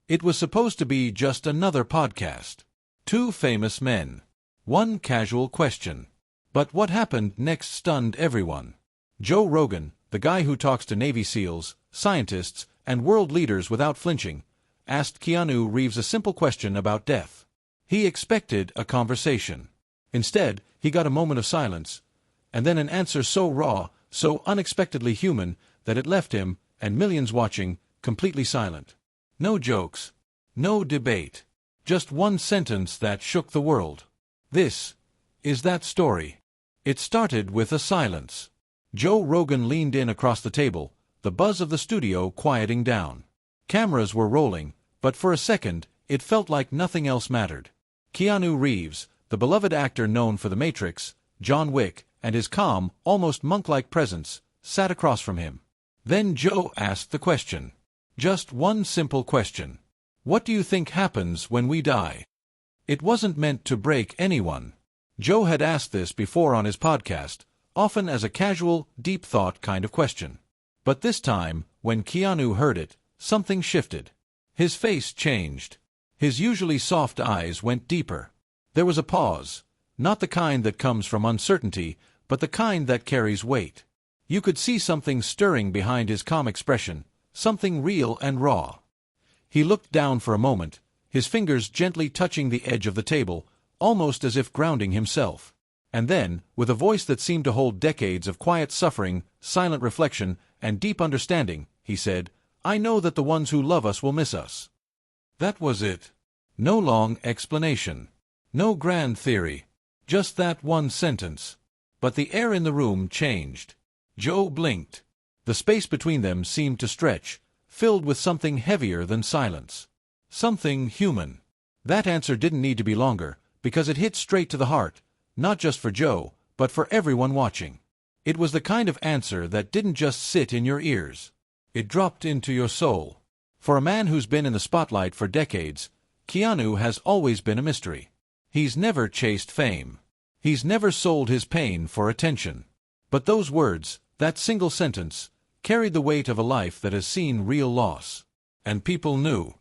It was supposed to be just another podcast. Two famous men. One casual question. But what happened next stunned everyone. Joe Rogan, the guy who talks to Navy SEALs, scientists, and world leaders without flinching, asked Keanu Reeves a simple question about death. He expected a conversation. Instead, he got a moment of silence, and then an answer so raw, so unexpectedly human, that it left him, and millions watching, completely silent. No jokes. No debate. Just one sentence that shook the world. This is that story. It started with a silence. Joe Rogan leaned in across the table, the buzz of the studio quieting down. Cameras were rolling, but for a second, it felt like nothing else mattered. Keanu Reeves, the beloved actor known for The Matrix, John Wick, and his calm, almost monk-like presence, sat across from him. Then Joe asked the question. Just one simple question. What do you think happens when we die? It wasn't meant to break anyone. Joe had asked this before on his podcast, often as a casual, deep thought kind of question. But this time, when Keanu heard it, something shifted. His face changed. His usually soft eyes went deeper. There was a pause, not the kind that comes from uncertainty, but the kind that carries weight. You could see something stirring behind his calm expression, something real and raw. He looked down for a moment, his fingers gently touching the edge of the table, almost as if grounding himself. And then, with a voice that seemed to hold decades of quiet suffering, silent reflection, and deep understanding, he said, "I know that the ones who love us will miss us." That was it. No long explanation. No grand theory. Just that one sentence. But the air in the room changed. Joe blinked. The space between them seemed to stretch, filled with something heavier than silence. Something human. That answer didn't need to be longer, because it hit straight to the heart, not just for Joe, but for everyone watching. It was the kind of answer that didn't just sit in your ears. It dropped into your soul. For a man who's been in the spotlight for decades, Keanu has always been a mystery. He's never chased fame. He's never sold his pain for attention. But those words, that single sentence, carried the weight of a life that has seen real loss. And people knew.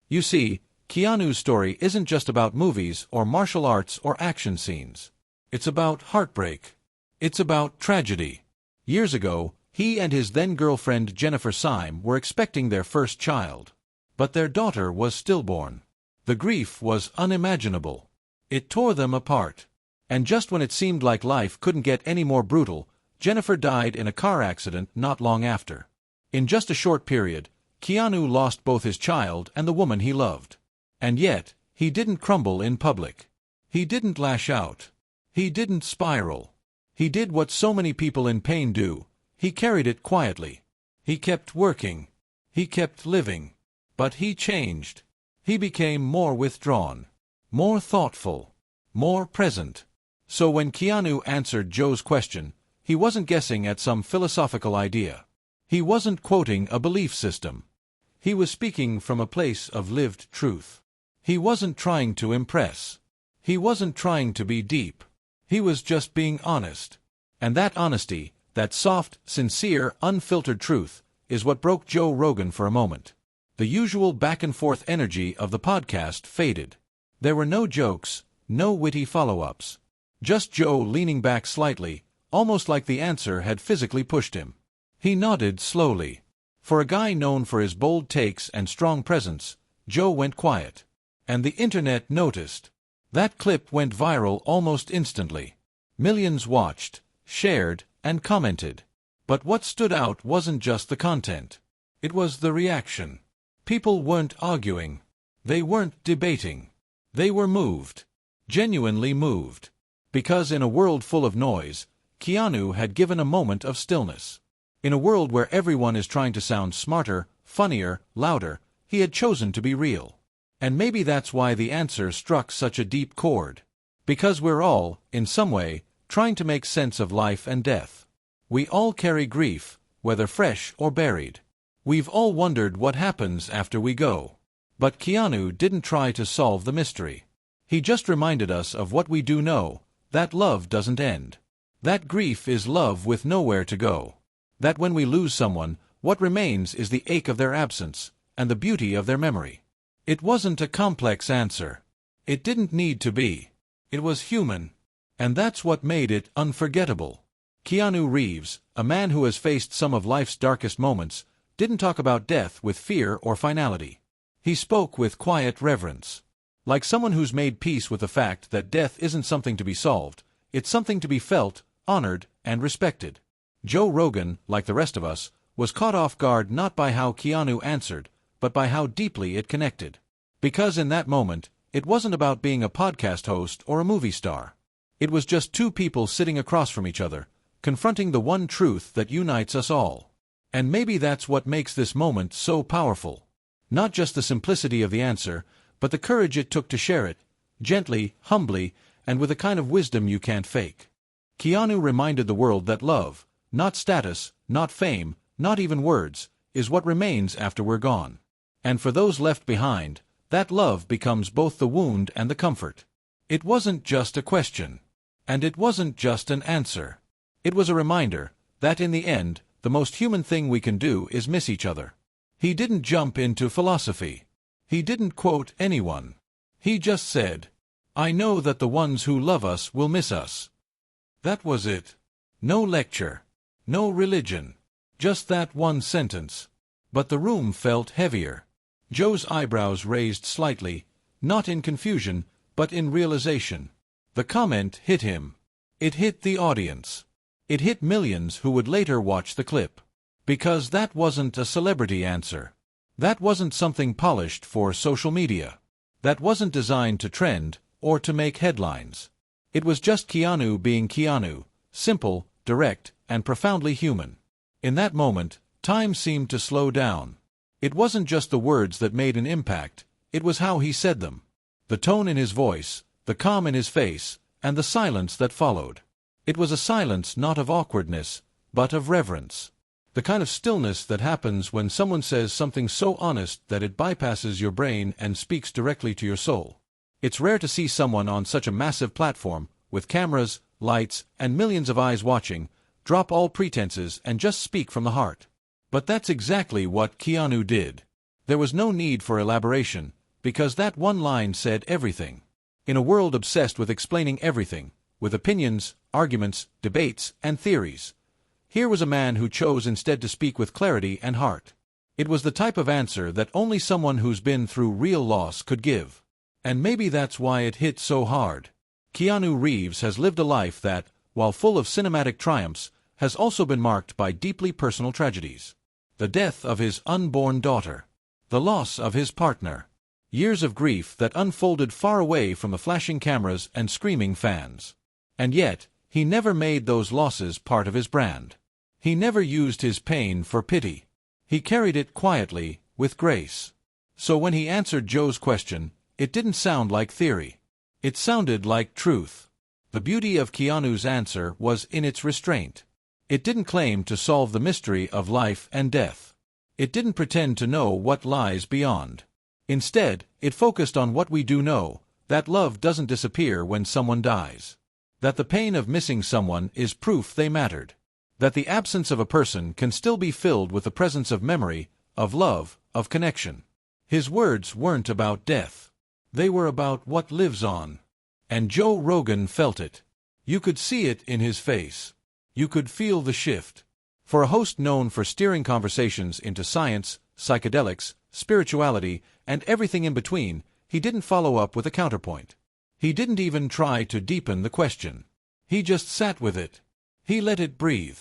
You see, Keanu's story isn't just about movies or martial arts or action scenes. It's about heartbreak. It's about tragedy. Years ago, he and his then-girlfriend Jennifer Syme were expecting their first child. But their daughter was stillborn. The grief was unimaginable. It tore them apart. And just when it seemed like life couldn't get any more brutal, Jennifer died in a car accident not long after. In just a short period, Keanu lost both his child and the woman he loved. And yet, he didn't crumble in public. He didn't lash out. He didn't spiral. He did what so many people in pain do. He carried it quietly. He kept working. He kept living. But he changed. He became more withdrawn, more thoughtful, more present. So when Keanu answered Joe's question, he wasn't guessing at some philosophical idea. He wasn't quoting a belief system. He was speaking from a place of lived truth. He wasn't trying to impress. He wasn't trying to be deep. He was just being honest. And that honesty, that soft, sincere, unfiltered truth, is what broke Joe Rogan for a moment. The usual back-and-forth energy of the podcast faded. There were no jokes, no witty follow-ups. Just Joe leaning back slightly, almost like the answer had physically pushed him. He nodded slowly. For a guy known for his bold takes and strong presence, Joe went quiet. And the internet noticed. That clip went viral almost instantly. Millions watched, shared, and commented. But what stood out wasn't just the content. It was the reaction. People weren't arguing. They weren't debating. They were moved. Genuinely moved. Because in a world full of noise, Keanu had given a moment of stillness. In a world where everyone is trying to sound smarter, funnier, louder, he had chosen to be real. And maybe that's why the answer struck such a deep chord. Because we're all, in some way, trying to make sense of life and death. We all carry grief, whether fresh or buried. We've all wondered what happens after we go. But Keanu didn't try to solve the mystery. He just reminded us of what we do know, that love doesn't end. That grief is love with nowhere to go. That when we lose someone, what remains is the ache of their absence, and the beauty of their memory. It wasn't a complex answer. It didn't need to be. It was human. And that's what made it unforgettable. Keanu Reeves, a man who has faced some of life's darkest moments, didn't talk about death with fear or finality. He spoke with quiet reverence. Like someone who's made peace with the fact that death isn't something to be solved, it's something to be felt, honored, and respected. Joe Rogan, like the rest of us, was caught off guard not by how Keanu answered, but by how deeply it connected. Because in that moment, it wasn't about being a podcast host or a movie star. It was just two people sitting across from each other, confronting the one truth that unites us all. And maybe that's what makes this moment so powerful. Not just the simplicity of the answer, but the courage it took to share it, gently, humbly, and with a kind of wisdom you can't fake. Keanu reminded the world that love, not status, not fame, not even words, is what remains after we're gone. And for those left behind, that love becomes both the wound and the comfort. It wasn't just a question. And it wasn't just an answer. It was a reminder that in the end, the most human thing we can do is miss each other. He didn't jump into philosophy. He didn't quote anyone. He just said, "I know that the ones who love us will miss us." That was it. No lecture. No religion. Just that one sentence. But the room felt heavier. Joe's eyebrows raised slightly, not in confusion, but in realization. The comment hit him. It hit the audience. It hit millions who would later watch the clip. Because that wasn't a celebrity answer. That wasn't something polished for social media. That wasn't designed to trend or to make headlines. It was just Keanu being Keanu, simple, direct, and profoundly human. In that moment, time seemed to slow down. It wasn't just the words that made an impact, it was how he said them. The tone in his voice, the calm in his face, and the silence that followed. It was a silence not of awkwardness, but of reverence. The kind of stillness that happens when someone says something so honest that it bypasses your brain and speaks directly to your soul. It's rare to see someone on such a massive platform, with cameras, lights, and millions of eyes watching, drop all pretenses and just speak from the heart. But that's exactly what Keanu did. There was no need for elaboration, because that one line said everything. In a world obsessed with explaining everything, with opinions, arguments, debates, and theories, here was a man who chose instead to speak with clarity and heart. It was the type of answer that only someone who's been through real loss could give. And maybe that's why it hit so hard. Keanu Reeves has lived a life that, while full of cinematic triumphs, has also been marked by deeply personal tragedies. The death of his unborn daughter. The loss of his partner. Years of grief that unfolded far away from the flashing cameras and screaming fans. And yet, he never made those losses part of his brand. He never used his pain for pity. He carried it quietly, with grace. So when he answered Joe's question, it didn't sound like theory. It sounded like truth. The beauty of Keanu's answer was in its restraint. It didn't claim to solve the mystery of life and death. It didn't pretend to know what lies beyond. Instead, it focused on what we do know, that love doesn't disappear when someone dies. That the pain of missing someone is proof they mattered. That the absence of a person can still be filled with the presence of memory, of love, of connection. His words weren't about death. They were about what lives on. And Joe Rogan felt it. You could see it in his face. You could feel the shift. For a host known for steering conversations into science, psychedelics, spirituality, and everything in between, he didn't follow up with a counterpoint. He didn't even try to deepen the question. He just sat with it. He let it breathe.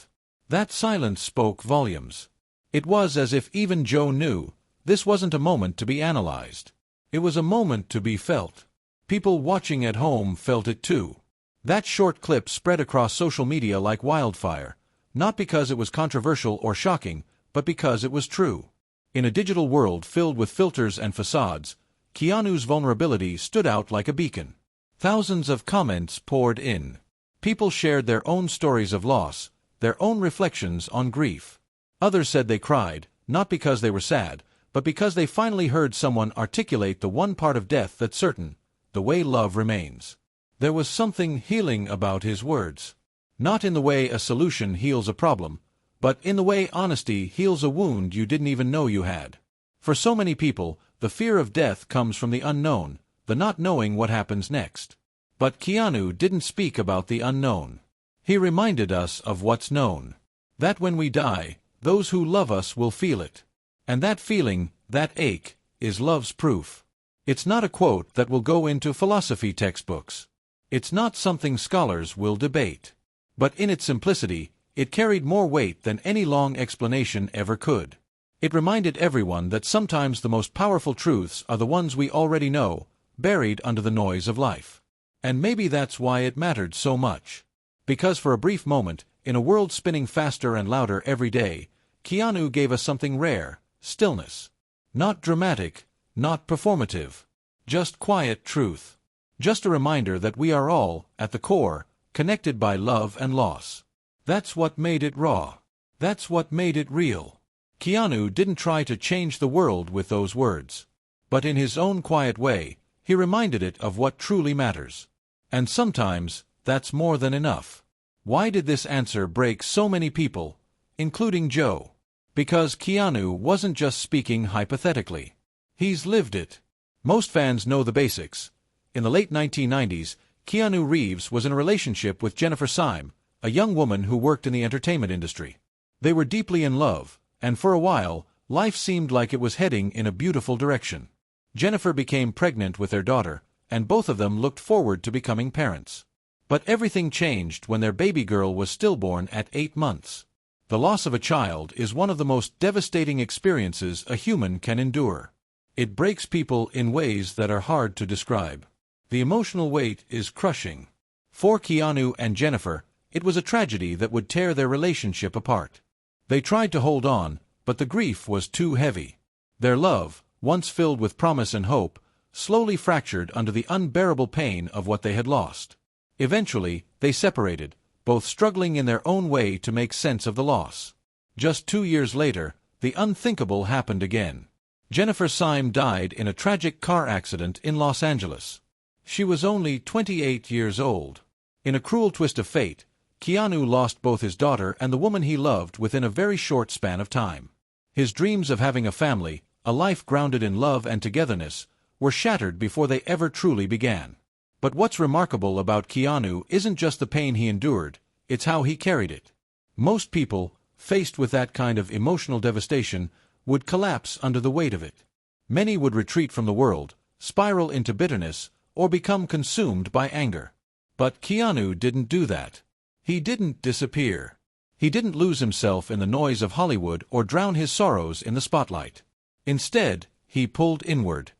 That silence spoke volumes. It was as if even Joe knew this wasn't a moment to be analyzed. It was a moment to be felt. People watching at home felt it too. That short clip spread across social media like wildfire, not because it was controversial or shocking, but because it was true. In a digital world filled with filters and facades, Keanu's vulnerability stood out like a beacon. Thousands of comments poured in. People shared their own stories of loss, their own reflections on grief. Others said they cried, not because they were sad, but because they finally heard someone articulate the one part of death that's certain, the way love remains. There was something healing about his words. Not in the way a solution heals a problem, but in the way honesty heals a wound you didn't even know you had. For so many people, the fear of death comes from the unknown, the not knowing what happens next. But Keanu didn't speak about the unknown. He reminded us of what's known. That when we die, those who love us will feel it. And that feeling, that ache, is love's proof. It's not a quote that will go into philosophy textbooks. It's not something scholars will debate. But in its simplicity, it carried more weight than any long explanation ever could. It reminded everyone that sometimes the most powerful truths are the ones we already know, buried under the noise of life. And maybe that's why it mattered so much. Because for a brief moment, in a world spinning faster and louder every day, Keanu gave us something rare: stillness. Not dramatic, not performative. Just quiet truth. Just a reminder that we are all, at the core, connected by love and loss. That's what made it raw. That's what made it real. Keanu didn't try to change the world with those words. But in his own quiet way, he reminded it of what truly matters. And sometimes, that's more than enough. Why did this answer break so many people, including Joe? Because Keanu wasn't just speaking hypothetically. He's lived it. Most fans know the basics. In the late 1990s, Keanu Reeves was in a relationship with Jennifer Syme, a young woman who worked in the entertainment industry. They were deeply in love, and for a while, life seemed like it was heading in a beautiful direction. Jennifer became pregnant with their daughter, and both of them looked forward to becoming parents. But everything changed when their baby girl was stillborn at 8 months. The loss of a child is one of the most devastating experiences a human can endure. It breaks people in ways that are hard to describe. The emotional weight is crushing. For Keanu and Jennifer, it was a tragedy that would tear their relationship apart. They tried to hold on, but the grief was too heavy. Their love, once filled with promise and hope, slowly fractured under the unbearable pain of what they had lost. Eventually, they separated, both struggling in their own way to make sense of the loss. Just 2 years later, the unthinkable happened again. Jennifer Syme died in a tragic car accident in Los Angeles. She was only 28 years old. In a cruel twist of fate, Keanu lost both his daughter and the woman he loved within a very short span of time. His dreams of having a family, a life grounded in love and togetherness, were shattered before they ever truly began. But what's remarkable about Keanu isn't just the pain he endured, it's how he carried it. Most people, faced with that kind of emotional devastation, would collapse under the weight of it. Many would retreat from the world, spiral into bitterness, or become consumed by anger. But Keanu didn't do that. He didn't disappear. He didn't lose himself in the noise of Hollywood or drown his sorrows in the spotlight. Instead, he pulled inward.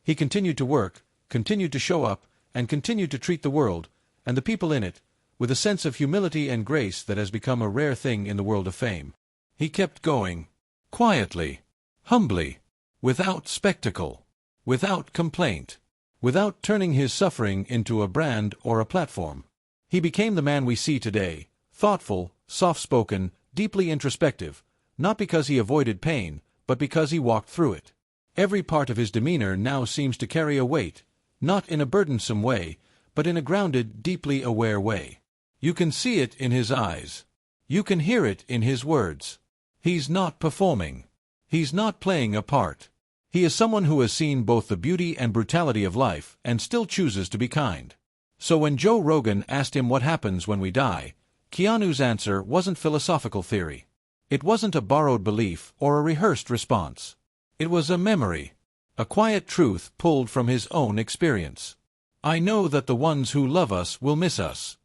He continued to work, continued to show up, and continued to treat the world, and the people in it, with a sense of humility and grace that has become a rare thing in the world of fame. He kept going. Quietly. Humbly. Without spectacle. Without complaint. Without turning his suffering into a brand or a platform. He became the man we see today, thoughtful, soft-spoken, deeply introspective, not because he avoided pain, but because he walked through it. Every part of his demeanor now seems to carry a weight, not in a burdensome way, but in a grounded, deeply aware way. You can see it in his eyes. You can hear it in his words. He's not performing. He's not playing a part. He is someone who has seen both the beauty and brutality of life and still chooses to be kind. So when Joe Rogan asked him what happens when we die, Keanu's answer wasn't philosophical theory. It wasn't a borrowed belief or a rehearsed response. It was a memory. A quiet truth pulled from his own experience. I know that the ones who love us will miss us.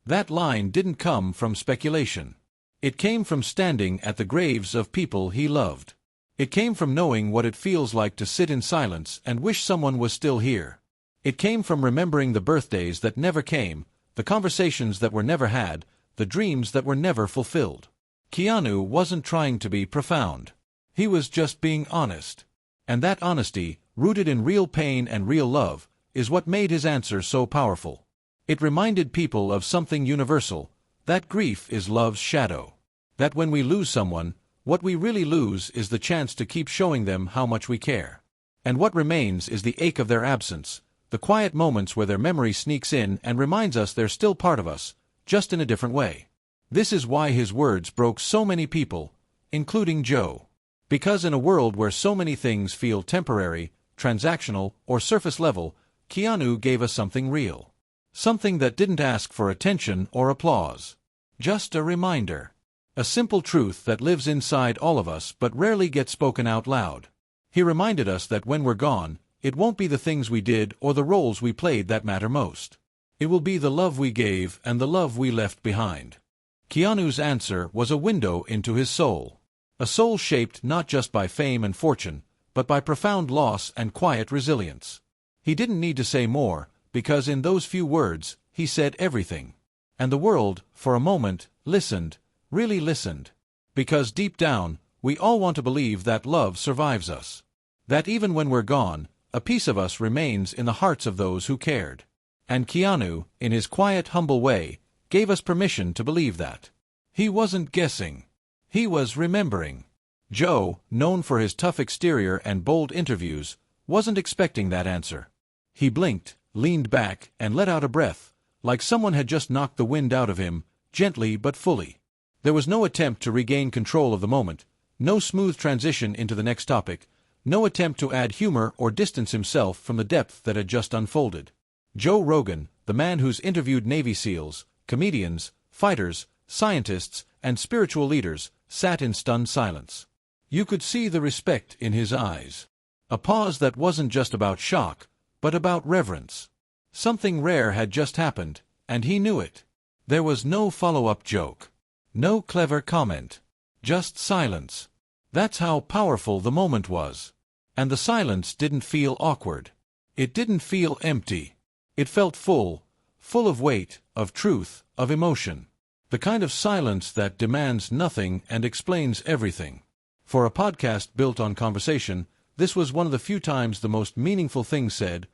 That line didn't come from speculation. It came from standing at the graves of people he loved. It came from knowing what it feels like to sit in silence and wish someone was still here. It came from remembering the birthdays that never came, the conversations that were never had, the dreams that were never fulfilled. Keanu wasn't trying to be profound. He was just being honest. And that honesty, rooted in real pain and real love, is what made his answer so powerful. It reminded people of something universal, that grief is love's shadow. That when we lose someone, what we really lose is the chance to keep showing them how much we care. And what remains is the ache of their absence, the quiet moments where their memory sneaks in and reminds us they're still part of us, just in a different way. This is why his words broke so many people, including Joe. Because in a world where so many things feel temporary, transactional, or surface level, Keanu gave us something real. Something that didn't ask for attention or applause. Just a reminder. A simple truth that lives inside all of us but rarely gets spoken out loud. He reminded us that when we're gone, it won't be the things we did or the roles we played that matter most. It will be the love we gave and the love we left behind. Keanu's answer was a window into his soul. A soul shaped not just by fame and fortune, but by profound loss and quiet resilience. He didn't need to say more, because in those few words, he said everything. And the world, for a moment, listened, really listened. Because deep down, we all want to believe that love survives us. That even when we're gone, a piece of us remains in the hearts of those who cared. And Keanu, in his quiet, humble way, gave us permission to believe that. He wasn't guessing. He was remembering. Joe, known for his tough exterior and bold interviews, wasn't expecting that answer. He blinked, leaned back, and let out a breath, like someone had just knocked the wind out of him, gently but fully. There was no attempt to regain control of the moment, no smooth transition into the next topic, no attempt to add humor or distance himself from the depth that had just unfolded. Joe Rogan, the man who's interviewed Navy SEALs, comedians, fighters, scientists, and spiritual leaders, sat in stunned silence. You could see the respect in his eyes. A pause that wasn't just about shock, but about reverence. Something rare had just happened, and he knew it. There was no follow-up joke. No clever comment. Just silence. That's how powerful the moment was. And the silence didn't feel awkward. It didn't feel empty. It felt full of weight, of truth, of emotion. The kind of silence that demands nothing and explains everything. For a podcast built on conversation, this was one of the few times the most meaningful thing said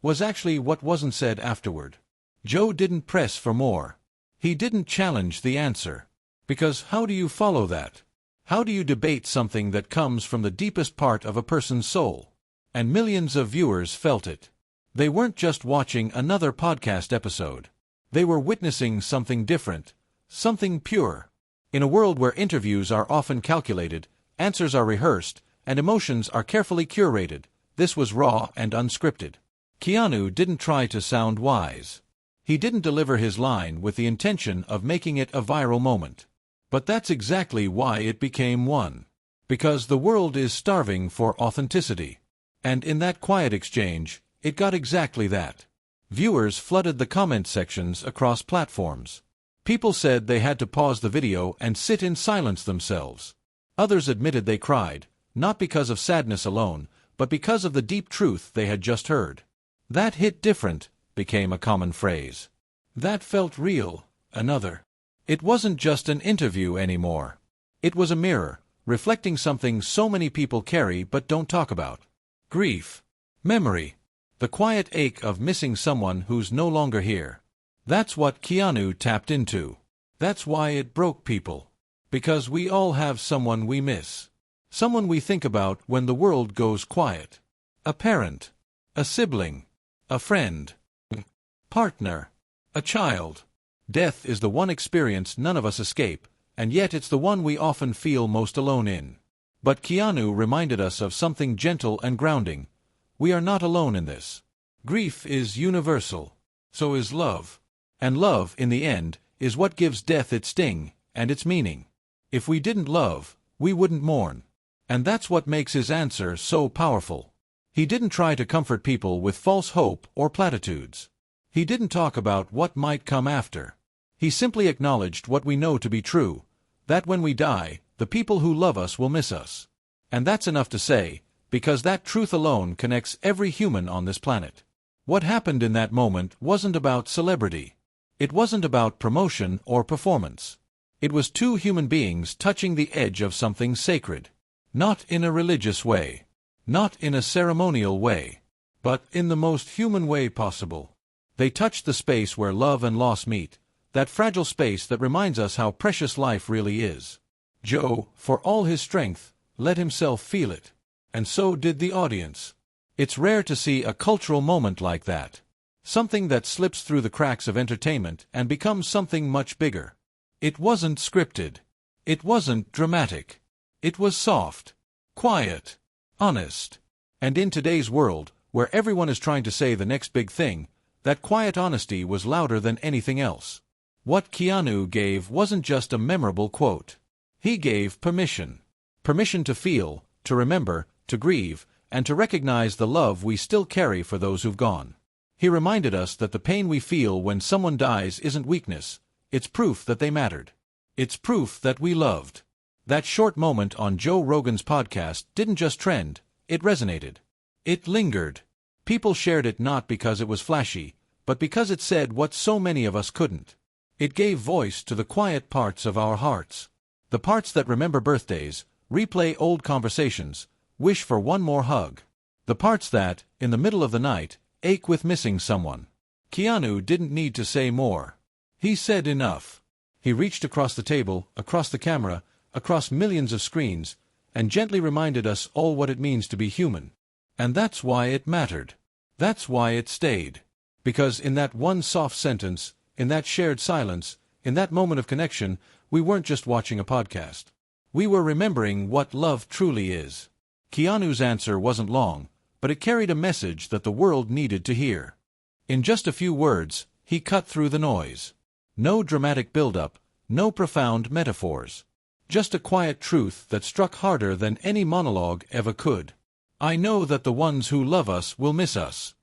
was actually what wasn't said afterward. Joe didn't press for more. He didn't challenge the answer. Because how do you follow that? How do you debate something that comes from the deepest part of a person's soul? And millions of viewers felt it. They weren't just watching another podcast episode. They were witnessing something different, something pure. In a world where interviews are often calculated, answers are rehearsed, and emotions are carefully curated, this was raw and unscripted. Keanu didn't try to sound wise. He didn't deliver his line with the intention of making it a viral moment. But that's exactly why it became one. Because the world is starving for authenticity. And in that quiet exchange, it got exactly that. Viewers flooded the comment sections across platforms. People said they had to pause the video and sit in silence themselves. Others admitted they cried, not because of sadness alone, but because of the deep truth they had just heard. That hit different became a common phrase. That felt real, another. It wasn't just an interview anymore. It was a mirror, reflecting something so many people carry but don't talk about. Grief. Memory. The quiet ache of missing someone who's no longer here. That's what Keanu tapped into. That's why it broke people. Because we all have someone we miss. Someone we think about when the world goes quiet. A parent. A sibling. A friend. Partner. A child. Death is the one experience none of us escape, and yet it's the one we often feel most alone in. But Keanu reminded us of something gentle and grounding. We are not alone in this. Grief is universal. So is love. And love, in the end, is what gives death its sting and its meaning. If we didn't love, we wouldn't mourn. And that's what makes his answer so powerful. He didn't try to comfort people with false hope or platitudes. He didn't talk about what might come after. He simply acknowledged what we know to be true, that when we die, the people who love us will miss us. And that's enough to say, because that truth alone connects every human on this planet. What happened in that moment wasn't about celebrity. It wasn't about promotion or performance. It was two human beings touching the edge of something sacred. Not in a religious way. Not in a ceremonial way. But in the most human way possible. They touched the space where love and loss meet, that fragile space that reminds us how precious life really is. Joe, for all his strength, let himself feel it. And so did the audience. It's rare to see a cultural moment like that. Something that slips through the cracks of entertainment and becomes something much bigger. It wasn't scripted. It wasn't dramatic. It was soft. quiet, honest. And in today's world, where everyone is trying to say the next big thing, that quiet honesty was louder than anything else. What Keanu gave wasn't just a memorable quote. He gave permission. Permission to feel, to remember, to grieve, and to recognize the love we still carry for those who've gone. He reminded us that the pain we feel when someone dies isn't weakness, it's proof that they mattered. It's proof that we loved. That short moment on Joe Rogan's podcast didn't just trend, it resonated. It lingered. People shared it not because it was flashy, but because it said what so many of us couldn't. It gave voice to the quiet parts of our hearts. The parts that remember birthdays, replay old conversations, wish for one more hug. The parts that, in the middle of the night, ache with missing someone. Keanu didn't need to say more. He said enough. He reached across the table, across the camera, across millions of screens, and gently reminded us all what it means to be human. And that's why it mattered. That's why it stayed. Because in that one soft sentence, in that shared silence, in that moment of connection, we weren't just watching a podcast. We were remembering what love truly is. Keanu's answer wasn't long, but it carried a message that the world needed to hear. In just a few words, he cut through the noise. No dramatic build-up, no profound metaphors. Just a quiet truth that struck harder than any monologue ever could. I know that the ones who love us will miss us.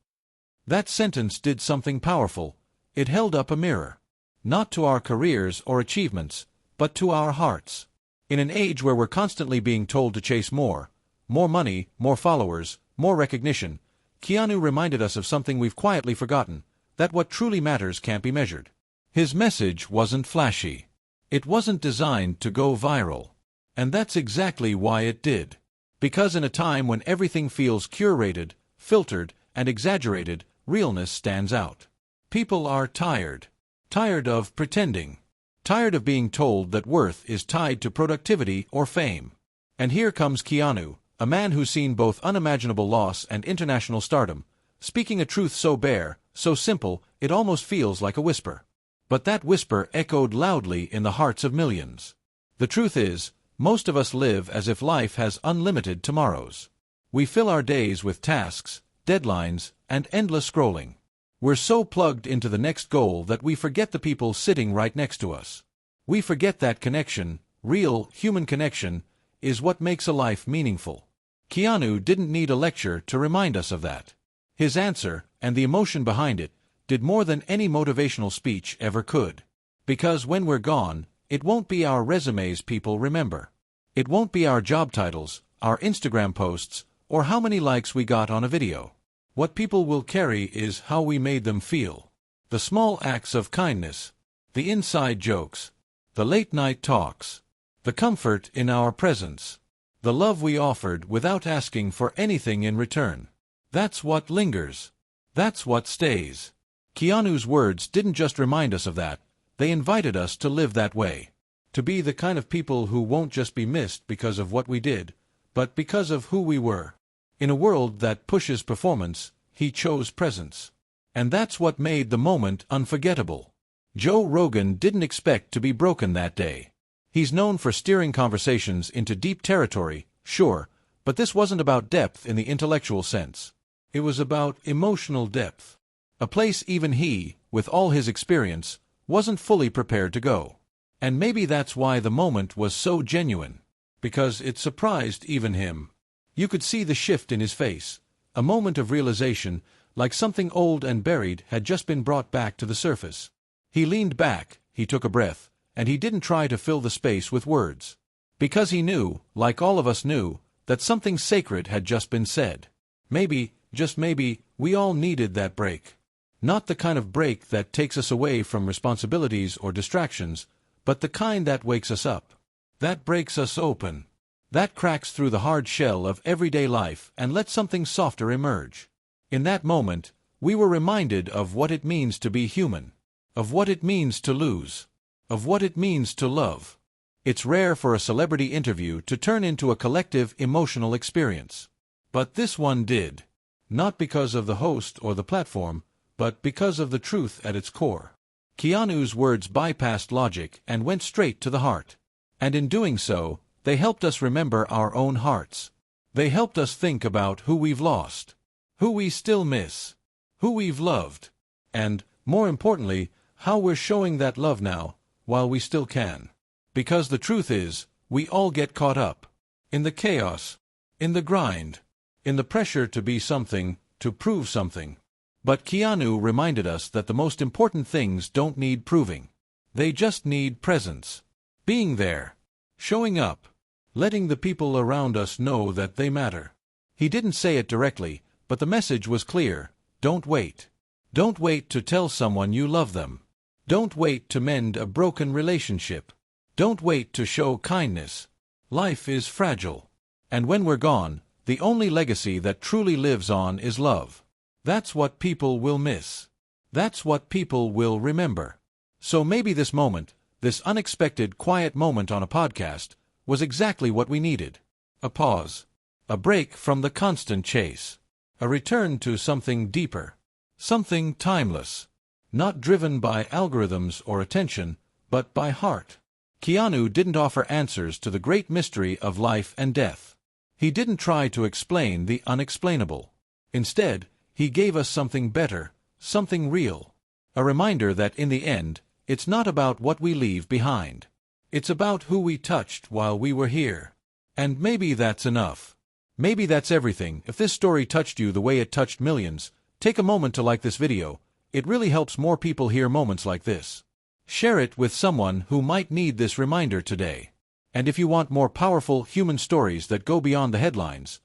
That sentence did something powerful. It held up a mirror. Not to our careers or achievements, but to our hearts. In an age where we're constantly being told to chase more money, more followers, more recognition, Keanu reminded us of something we've quietly forgotten, that what truly matters can't be measured. His message wasn't flashy. It wasn't designed to go viral. And that's exactly why it did. Because in a time when everything feels curated, filtered, and exaggerated, realness stands out. People are tired. Tired of pretending. Tired of being told that worth is tied to productivity or fame. And here comes Keanu, a man who's seen both unimaginable loss and international stardom, speaking a truth so bare, so simple, it almost feels like a whisper. But that whisper echoed loudly in the hearts of millions. The truth is, most of us live as if life has unlimited tomorrows. We fill our days with tasks, deadlines, and endless scrolling. We're so plugged into the next goal that we forget the people sitting right next to us. We forget that connection, real, human connection, is what makes a life meaningful. Keanu didn't need a lecture to remind us of that. His answer, and the emotion behind it, did more than any motivational speech ever could. Because when we're gone, it won't be our resumes people remember. It won't be our job titles, our Instagram posts, or how many likes we got on a video. What people will carry is how we made them feel. The small acts of kindness, the inside jokes, the late-night talks, the comfort in our presence, the love we offered without asking for anything in return. That's what lingers. That's what stays. Keanu's words didn't just remind us of that, they invited us to live that way. To be the kind of people who won't just be missed because of what we did, but because of who we were. In a world that pushes performance, he chose presence. And that's what made the moment unforgettable. Joe Rogan didn't expect to be broken that day. He's known for steering conversations into deep territory, sure, but this wasn't about depth in the intellectual sense. It was about emotional depth. A place even he, with all his experience, wasn't fully prepared to go. And maybe that's why the moment was so genuine. Because it surprised even him. You could see the shift in his face, a moment of realization, like something old and buried had just been brought back to the surface. He leaned back, he took a breath, and he didn't try to fill the space with words. Because he knew, like all of us knew, that something sacred had just been said. Maybe, just maybe, we all needed that break. Not the kind of break that takes us away from responsibilities or distractions, but the kind that wakes us up. That breaks us open. That cracks through the hard shell of everyday life and lets something softer emerge. In that moment, we were reminded of what it means to be human. Of what it means to lose. Of what it means to love. It's rare for a celebrity interview to turn into a collective emotional experience. But this one did. Not because of the host or the platform, but because of the truth at its core. Keanu's words bypassed logic and went straight to the heart. And in doing so, they helped us remember our own hearts. They helped us think about who we've lost, who we still miss, who we've loved, and, more importantly, how we're showing that love now, while we still can. Because the truth is, we all get caught up in the chaos, in the grind, in the pressure to be something, to prove something. But Keanu reminded us that the most important things don't need proving. They just need presence. Being there. Showing up. Letting the people around us know that they matter. He didn't say it directly, but the message was clear. Don't wait. Don't wait to tell someone you love them. Don't wait to mend a broken relationship. Don't wait to show kindness. Life is fragile. And when we're gone, the only legacy that truly lives on is love. That's what people will miss. That's what people will remember. So maybe this moment, this unexpected quiet moment on a podcast, was exactly what we needed. A pause. A break from the constant chase. A return to something deeper. Something timeless. Not driven by algorithms or attention, but by heart. Keanu didn't offer answers to the great mystery of life and death. He didn't try to explain the unexplainable. Instead, he gave us something better, something real. A reminder that in the end, it's not about what we leave behind. It's about who we touched while we were here. And maybe that's enough. Maybe that's everything. If this story touched you the way it touched millions, take a moment to like this video. It really helps more people hear moments like this. Share it with someone who might need this reminder today. And if you want more powerful human stories that go beyond the headlines,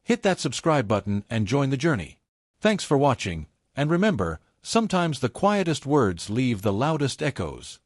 hit that subscribe button and join the journey. Thanks for watching, and remember, sometimes the quietest words leave the loudest echoes.